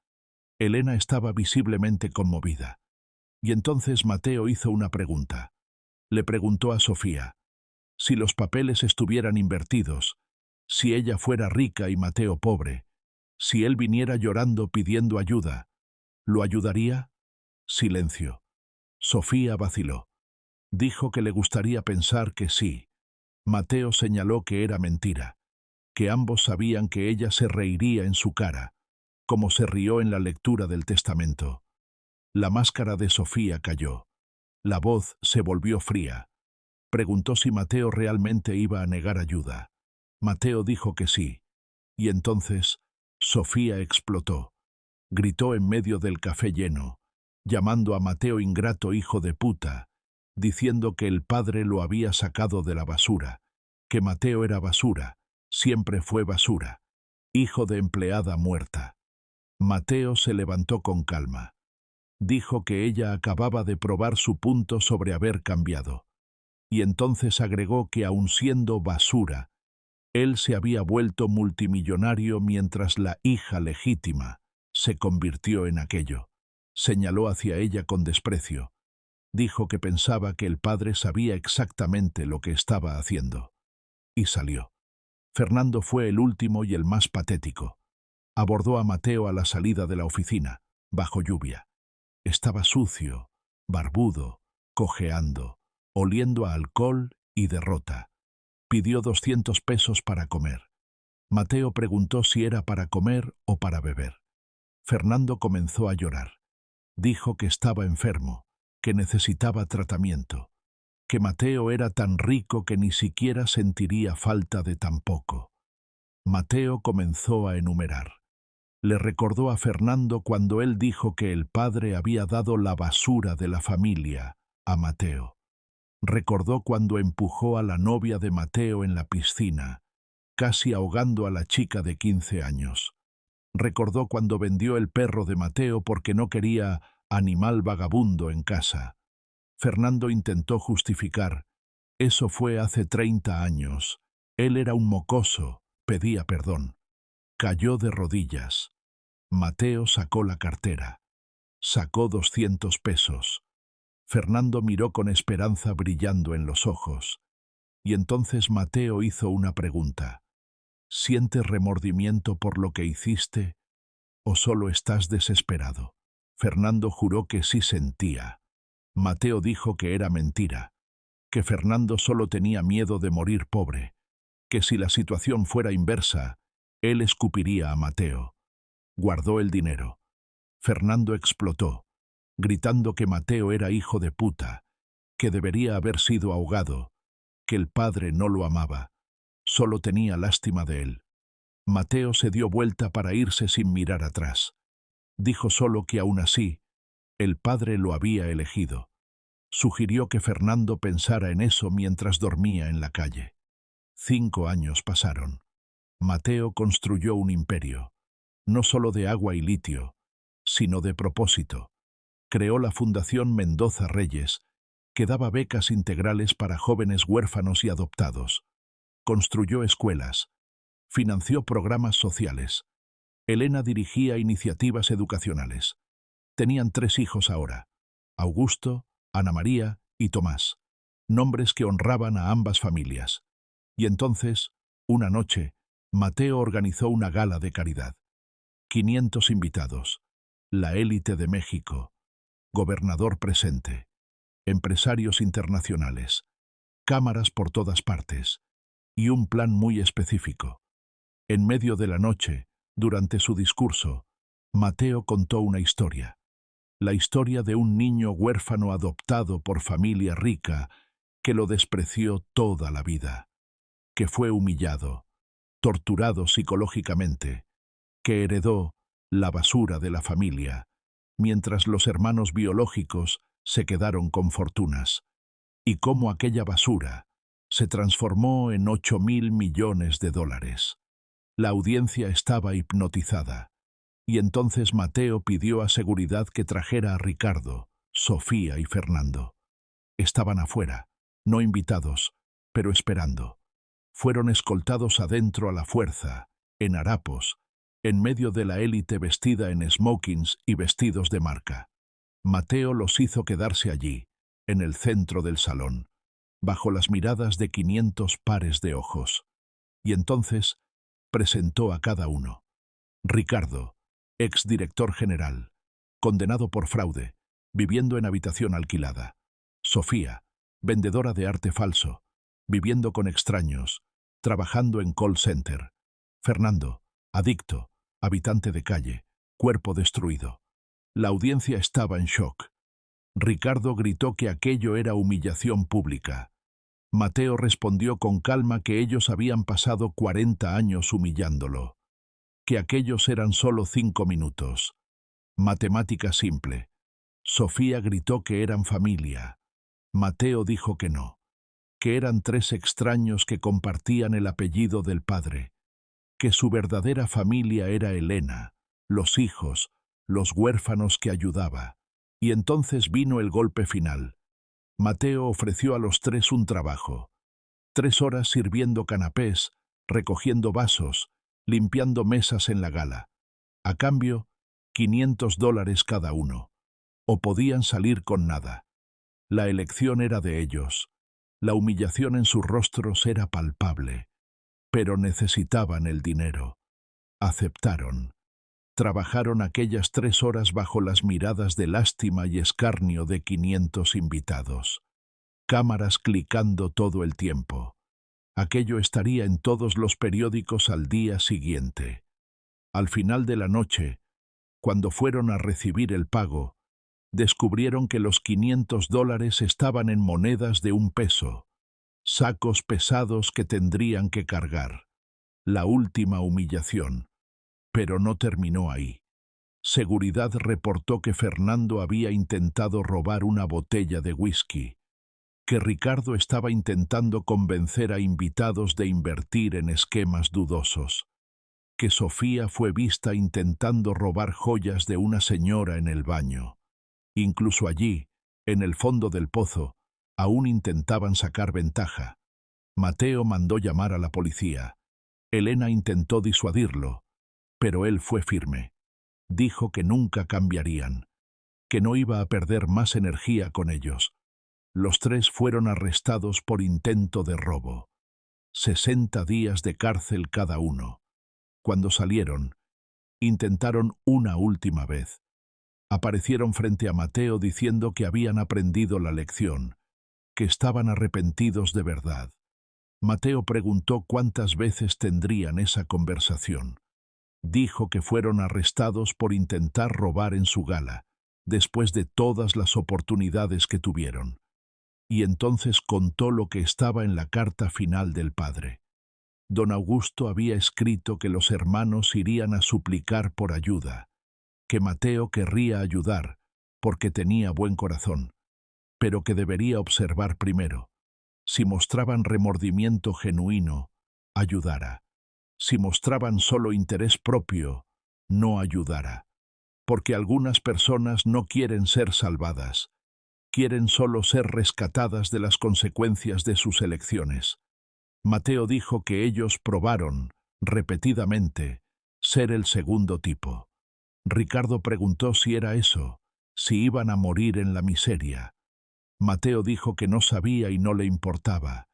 Elena estaba visiblemente conmovida. Y entonces Mateo hizo una pregunta. Le preguntó a Sofía, si los papeles estuvieran invertidos, si ella fuera rica y Mateo pobre, si él viniera llorando pidiendo ayuda, ¿lo ayudaría? Silencio. Sofía vaciló. Dijo que le gustaría pensar que sí. Mateo señaló que era mentira, que ambos sabían que ella se reiría en su cara, como se rió en la lectura del testamento. La máscara de Sofía cayó. La voz se volvió fría. Preguntó si Mateo realmente iba a negar ayuda. Mateo dijo que sí. Y entonces Sofía explotó. Gritó en medio del café lleno, llamando a Mateo ingrato hijo de puta, diciendo que el padre lo había sacado de la basura, que Mateo era basura, siempre fue basura, hijo de empleada muerta. Mateo se levantó con calma. Dijo que ella acababa de probar su punto sobre haber cambiado. Y entonces agregó que aun siendo basura, él se había vuelto multimillonario mientras la hija legítima se convirtió en aquello. Señaló hacia ella con desprecio. Dijo que pensaba que el padre sabía exactamente lo que estaba haciendo. Y salió. Fernando fue el último y el más patético. Abordó a Mateo a la salida de la oficina, bajo lluvia. Estaba sucio, barbudo, cojeando, oliendo a alcohol y derrota. Pidió 200 pesos para comer. Mateo preguntó si era para comer o para beber. Fernando comenzó a llorar. Dijo que estaba enfermo, que necesitaba tratamiento, que Mateo era tan rico que ni siquiera sentiría falta de tan poco. Mateo comenzó a enumerar. Le recordó a Fernando cuando él dijo que el padre había dado la basura de la familia a Mateo. Recordó cuando empujó a la novia de Mateo en la piscina, casi ahogando a la chica de 15 años. Recordó cuando vendió el perro de Mateo porque no quería animal vagabundo en casa. Fernando intentó justificar. Eso fue hace 30 años. Él era un mocoso, pedía perdón. Cayó de rodillas. Mateo sacó la cartera. Sacó 200 pesos. Fernando miró con esperanza brillando en los ojos. Y entonces Mateo hizo una pregunta. ¿Sientes remordimiento por lo que hiciste o solo estás desesperado? Fernando juró que sí sentía. Mateo dijo que era mentira, que Fernando solo tenía miedo de morir pobre, que si la situación fuera inversa, él escupiría a Mateo. Guardó el dinero. Fernando explotó, gritando que Mateo era hijo de puta, que debería haber sido ahogado, que el padre no lo amaba, solo tenía lástima de él. Mateo se dio vuelta para irse sin mirar atrás. Dijo solo que aún así, el padre lo había elegido. Sugirió que Fernando pensara en eso mientras dormía en la calle. 5 años pasaron. Mateo construyó un imperio, no solo de agua y litio, sino de propósito. Creó la Fundación Mendoza Reyes, que daba becas integrales para jóvenes huérfanos y adoptados. Construyó escuelas, financió programas sociales. Elena dirigía iniciativas educacionales. Tenían 3 hijos ahora, Augusto, Ana María y Tomás. nombres que honraban a ambas familias. Y entonces, una noche, Mateo organizó una gala de caridad. 500 invitados, la élite de México, gobernador presente, empresarios internacionales, cámaras por todas partes, y un plan muy específico. En medio de la noche, durante su discurso, Mateo contó una historia. La historia de un niño huérfano adoptado por familia rica que lo despreció toda la vida, que fue humillado, torturado psicológicamente, que heredó la basura de la familia, mientras los hermanos biológicos se quedaron con fortunas, y cómo aquella basura se transformó en 8.000 millones de dólares. La audiencia estaba hipnotizada, y entonces Mateo pidió a seguridad que trajera a Ricardo, Sofía y Fernando. Estaban afuera, no invitados, pero esperando. Fueron escoltados adentro a la fuerza, en harapos, en medio de la élite vestida en smokings y vestidos de marca. Mateo los hizo quedarse allí, en el centro del salón, bajo las miradas de 500 pares de ojos. Y entonces presentó a cada uno. Ricardo, exdirector general, condenado por fraude, viviendo en habitación alquilada. Sofía, vendedora de arte falso, viviendo con extraños, trabajando en call center. Fernando, adicto, habitante de calle, cuerpo destruido. La audiencia estaba en shock. Ricardo gritó que aquello era humillación pública. Mateo respondió con calma que ellos habían pasado 40 años humillándolo, que aquellos eran solo 5 minutos. Matemática simple. Sofía gritó que eran familia. Mateo dijo que no, que eran 3 extraños que compartían el apellido del padre, que su verdadera familia era Elena, los hijos, los huérfanos que ayudaba. Y entonces vino el golpe final. Mateo ofreció a los 3 un trabajo. 3 horas sirviendo canapés, recogiendo vasos, limpiando mesas en la gala. A cambio, $500 cada uno. O podían salir con nada. La elección era de ellos. La humillación en sus rostros era palpable. Pero necesitaban el dinero. Aceptaron. Trabajaron aquellas 3 horas bajo las miradas de lástima y escarnio de 500 invitados. Cámaras clicando todo el tiempo. Aquello estaría en todos los periódicos al día siguiente. Al final de la noche, cuando fueron a recibir el pago, descubrieron que los $500 estaban en monedas de $1, sacos pesados que tendrían que cargar. La última humillación. Pero no terminó ahí. Seguridad reportó que Fernando había intentado robar una botella de whisky, que Ricardo estaba intentando convencer a invitados de invertir en esquemas dudosos, que Sofía fue vista intentando robar joyas de una señora en el baño. Incluso allí, en el fondo del pozo, aún intentaban sacar ventaja. Mateo mandó llamar a la policía. Elena intentó disuadirlo, pero él fue firme. Dijo que nunca cambiarían, que no iba a perder más energía con ellos. Los 3 fueron arrestados por intento de robo. 60 días de cárcel cada uno. Cuando salieron, intentaron una última vez. Aparecieron frente a Mateo diciendo que habían aprendido la lección, que estaban arrepentidos de verdad. Mateo preguntó cuántas veces tendrían esa conversación. Dijo que fueron arrestados por intentar robar en su gala, después de todas las oportunidades que tuvieron. Y entonces contó lo que estaba en la carta final del padre. Don Augusto había escrito que los hermanos irían a suplicar por ayuda, que Mateo querría ayudar, porque tenía buen corazón, pero que debería observar primero. Si mostraban remordimiento genuino, ayudara. Si mostraban solo interés propio, no ayudara. Porque algunas personas no quieren ser salvadas, quieren solo ser rescatadas de las consecuencias de sus elecciones. Mateo dijo que ellos probaron, repetidamente, ser el segundo tipo. Ricardo preguntó si era eso, si iban a morir en la miseria. Mateo dijo que no sabía y no le importaba,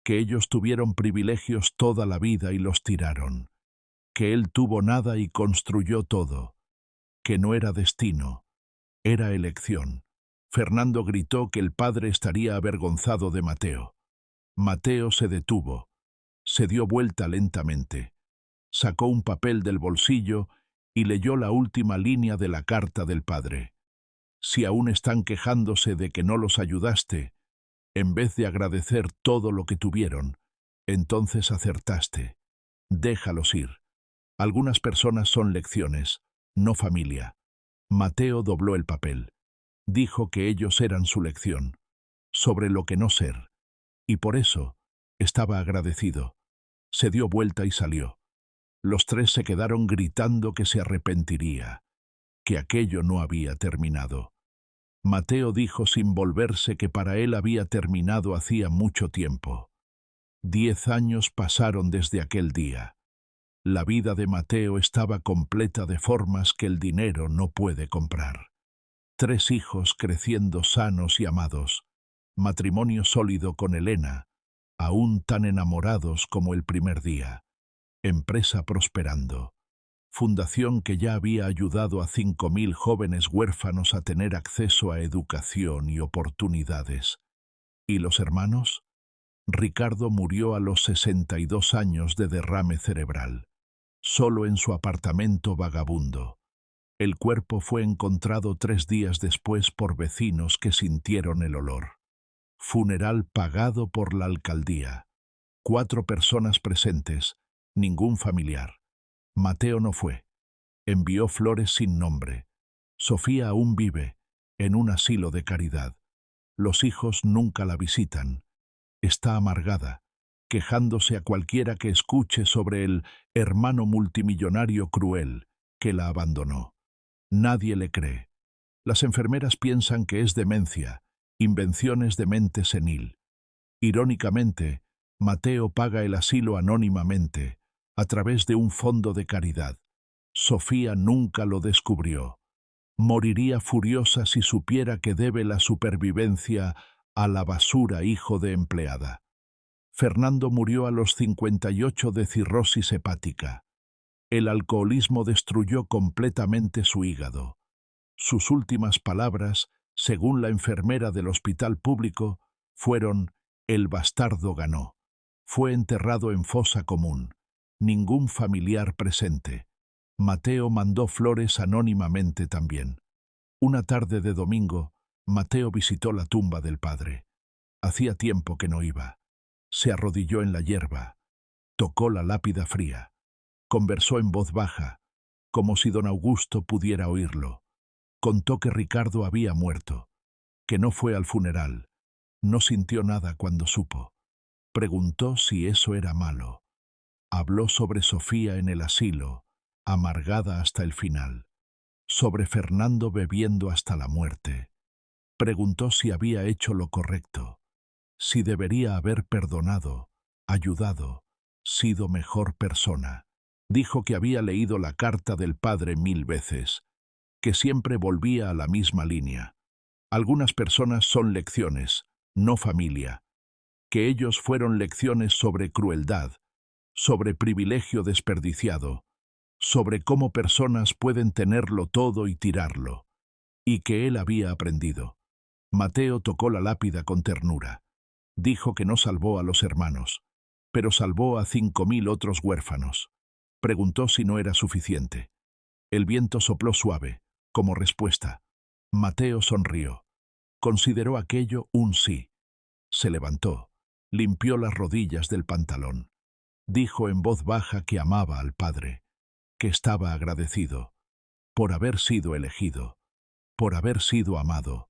que ellos tuvieron privilegios toda la vida y los tiraron, que él tuvo nada y construyó todo, que no era destino, era elección. Fernando gritó que el padre estaría avergonzado de Mateo. Mateo se detuvo, se dio vuelta lentamente, sacó un papel del bolsillo y leyó la última línea de la carta del padre. Si aún están quejándose de que no los ayudaste, en vez de agradecer todo lo que tuvieron, entonces acertaste. Déjalos ir. Algunas personas son lecciones, no familia. Mateo dobló el papel. Dijo que ellos eran su lección, sobre lo que no ser, y por eso estaba agradecido. Se dio vuelta y salió. Los tres se quedaron gritando que se arrepentiría, que aquello no había terminado. Mateo dijo sin volverse que para él había terminado hacía mucho tiempo. 10 años pasaron desde aquel día. La vida de Mateo estaba completa de formas que el dinero no puede comprar. 3 hijos creciendo sanos y amados, matrimonio sólido con Elena, aún tan enamorados como el primer día, empresa prosperando, fundación que ya había ayudado a 5.000 jóvenes huérfanos a tener acceso a educación y oportunidades. ¿Y los hermanos? Ricardo murió a los 62 años de derrame cerebral, solo en su apartamento vagabundo. El cuerpo fue encontrado 3 días después por vecinos que sintieron el olor. Funeral pagado por la alcaldía. 4 personas presentes, ningún familiar. Mateo no fue. Envió flores sin nombre. Sofía aún vive, en un asilo de caridad. Los hijos nunca la visitan. Está amargada, quejándose a cualquiera que escuche sobre el hermano multimillonario cruel que la abandonó. Nadie le cree. Las enfermeras piensan que es demencia, invenciones de mente senil. Irónicamente, Mateo paga el asilo anónimamente, a través de un fondo de caridad. Sofía nunca lo descubrió. Moriría furiosa si supiera que debe la supervivencia a la basura hijo de empleada. Fernando murió a los 58 de cirrosis hepática. El alcoholismo destruyó completamente su hígado. Sus últimas palabras, según la enfermera del hospital público, fueron: «El bastardo ganó». Fue enterrado en fosa común. Ningún familiar presente. Mateo mandó flores anónimamente también. Una tarde de domingo, Mateo visitó la tumba del padre. Hacía tiempo que no iba. Se arrodilló en la hierba. Tocó la lápida fría. Conversó en voz baja, como si don Augusto pudiera oírlo. Contó que Ricardo había muerto, que no fue al funeral. No sintió nada cuando supo. Preguntó si eso era malo. Habló sobre Sofía en el asilo, amargada hasta el final. Sobre Fernando bebiendo hasta la muerte. Preguntó si había hecho lo correcto, si debería haber perdonado, ayudado, sido mejor persona. Dijo que había leído la carta del padre 1000 veces, que siempre volvía a la misma línea. Algunas personas son lecciones, no familia. Que ellos fueron lecciones sobre crueldad, sobre privilegio desperdiciado, sobre cómo personas pueden tenerlo todo y tirarlo, y que él había aprendido. Mateo tocó la lápida con ternura. Dijo que no salvó a los hermanos, pero salvó a 5.000 otros huérfanos. Preguntó si no era suficiente. El viento sopló suave, como respuesta. Mateo sonrió. Consideró aquello un sí. Se levantó, limpió las rodillas del pantalón. Dijo en voz baja que amaba al padre, que estaba agradecido, por haber sido elegido, por haber sido amado,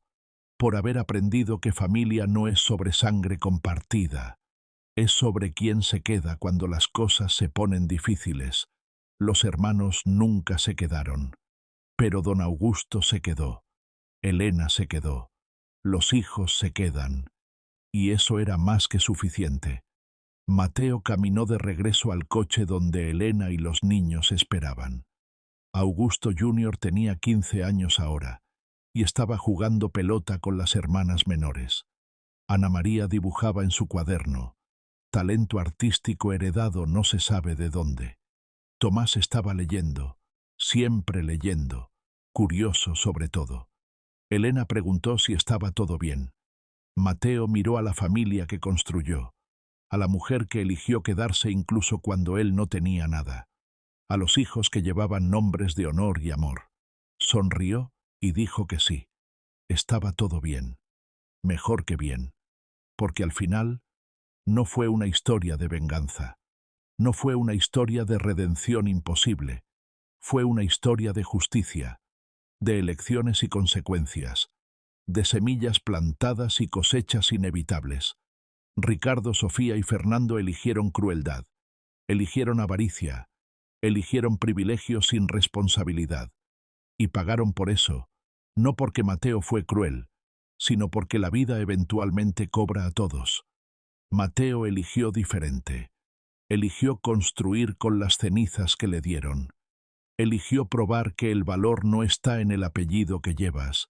por haber aprendido que familia no es sobre sangre compartida, es sobre quién se queda cuando las cosas se ponen difíciles. Los hermanos nunca se quedaron, pero don Augusto se quedó, Elena se quedó, los hijos se quedan, y eso era más que suficiente. Mateo caminó de regreso al coche donde Elena y los niños esperaban. Augusto Jr. tenía 15 años ahora, y estaba jugando pelota con las hermanas menores. Ana María dibujaba en su cuaderno, talento artístico heredado no se sabe de dónde. Tomás estaba leyendo, siempre leyendo, curioso sobre todo. Elena preguntó si estaba todo bien. Mateo miró a la familia que construyó, a la mujer que eligió quedarse incluso cuando él no tenía nada, a los hijos que llevaban nombres de honor y amor. Sonrió y dijo que sí, estaba todo bien, mejor que bien, porque al final no fue una historia de venganza, no fue una historia de redención imposible, fue una historia de justicia, de elecciones y consecuencias, de semillas plantadas y cosechas inevitables. Ricardo, Sofía y Fernando eligieron crueldad, eligieron avaricia, eligieron privilegios sin responsabilidad, y pagaron por eso, no porque Mateo fue cruel, sino porque la vida eventualmente cobra a todos. Mateo eligió diferente, eligió construir con las cenizas que le dieron, eligió probar que el valor no está en el apellido que llevas,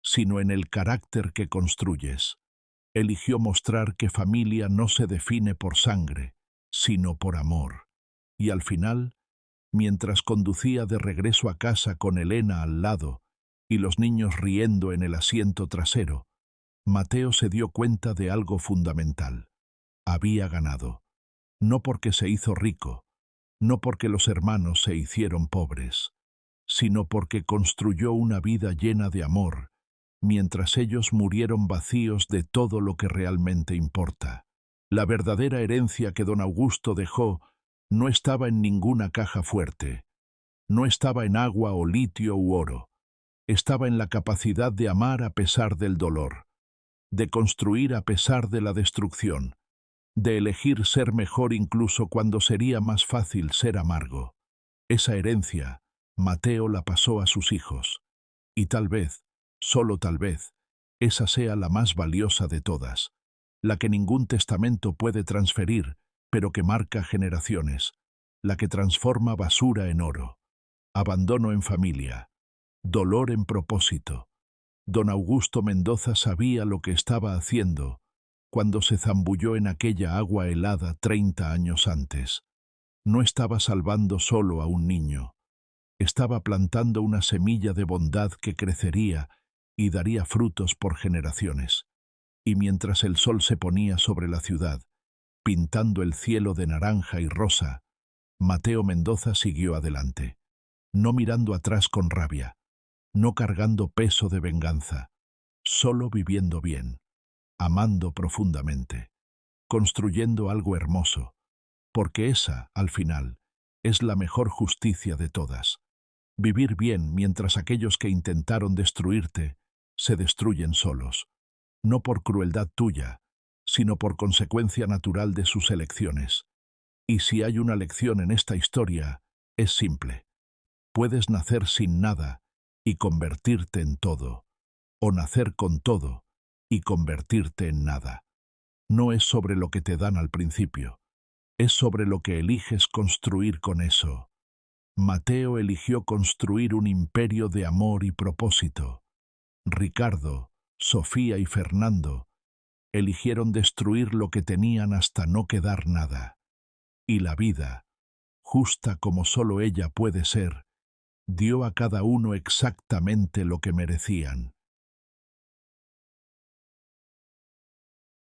sino en el carácter que construyes. Eligió mostrar que familia no se define por sangre, sino por amor. Y al final, mientras conducía de regreso a casa con Elena al lado y los niños riendo en el asiento trasero, Mateo se dio cuenta de algo fundamental. Había ganado, no porque se hizo rico, no porque los hermanos se hicieron pobres, sino porque construyó una vida llena de amor, mientras ellos murieron vacíos de todo lo que realmente importa. La verdadera herencia que don Augusto dejó no estaba en ninguna caja fuerte, no estaba en agua o litio u oro, estaba en la capacidad de amar a pesar del dolor, de construir a pesar de la destrucción, de elegir ser mejor incluso cuando sería más fácil ser amargo. Esa herencia, Mateo la pasó a sus hijos, y tal vez, solo tal vez, esa sea la más valiosa de todas, la que ningún testamento puede transferir, pero que marca generaciones, la que transforma basura en oro, abandono en familia, dolor en propósito. Don Augusto Mendoza sabía lo que estaba haciendo cuando se zambulló en aquella agua helada 30 años antes. No estaba salvando solo a un niño, estaba plantando una semilla de bondad que crecería y daría frutos por generaciones. Y mientras el sol se ponía sobre la ciudad, pintando el cielo de naranja y rosa, Mateo Mendoza siguió adelante, no mirando atrás con rabia, no cargando peso de venganza, solo viviendo bien, amando profundamente, construyendo algo hermoso, porque esa, al final, es la mejor justicia de todas. Vivir bien mientras aquellos que intentaron destruirte se destruyen solos, no por crueldad tuya, sino por consecuencia natural de sus elecciones. Y si hay una lección en esta historia, es simple. Puedes nacer sin nada y convertirte en todo, o nacer con todo y convertirte en nada. No es sobre lo que te dan al principio, es sobre lo que eliges construir con eso. Mateo eligió construir un imperio de amor y propósito. Ricardo, Sofía y Fernando eligieron destruir lo que tenían hasta no quedar nada. Y la vida, justa como solo ella puede ser, dio a cada uno exactamente lo que merecían.